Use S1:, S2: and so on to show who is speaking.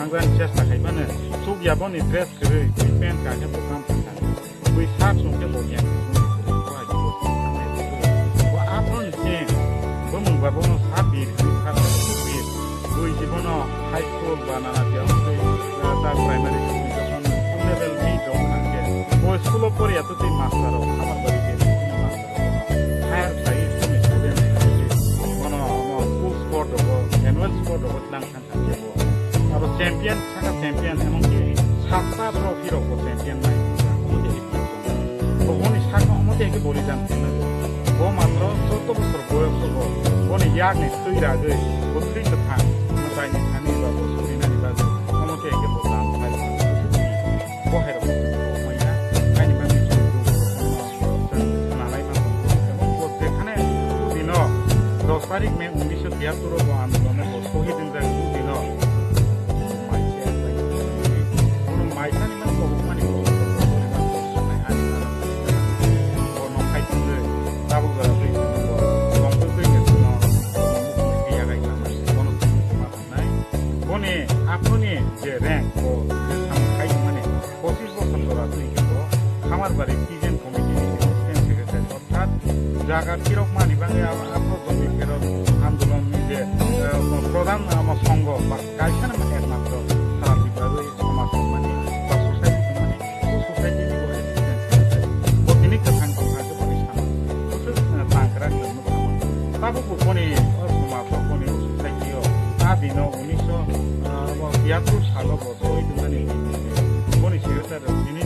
S1: थांग्रानि चेष्टा खालामबानो सुगियाबोनि dress गरै pen काहे बखाम थांगा बै सात संके बनिया वो आपन से बमु बाबोनो साबि खार बिर बै जीवनो हाई स्कुल बानाना दियाव ता प्राइमारी एजुकेशन लेवल बि दं नाके वो स्कुल परिया तो दै मास्टर खामार बारि के हायर साइ स्टुडेन्ट ono full sport हो एनुअल स्पोर्ट हो lang kan saja अब चैंपियन साका चैंपियन एमन के सातटा ट्रॉफी रखो चैंपियन नाइ तो उन्हीं साका अमते के बोली जानते हैं वो मात्र 14 बছর বয়স हो उन्हें याद नहीं कोई रागे वो कोई कथा मताई नहीं खाने बाबू सुनी नहीं बाबू अमते के बोलना है वो है तो मैया कहीं पर भी नालाई बाबू वो देखने दिनों 10 तारीख में 1973 को आंदोलन में शहीद दिन दिनों आपने जे रैंक को खाई माने 25 বছর ধরে আপনি কিন্তু খামার বাড়ি পিজেন কমিটি অ্যাসিস্ট্যান্ট সেক্রেটারি অর্থাৎ জায়গা ফিরক মানি বাঙে আপনার জমি ফেরত আন্দোলন যে প্রধান সংঘ বা গাইছান মানে একমাত্র সারা বিভাগে সমাজ মানে বা সোসাইটি মানে সোসাইটি নিয়ে অ্যাসিস্ট্যান্ট সেক্রেটারি প্রতিনিধি থাকতে থাকে প্রতিষ্ঠান তাঁকরা জন্য তাবো কোনে সমাজ কোনে সোসাইটিও আদিনো 1973 সাল বছর হইতে মানে কোন সেক্রেটারি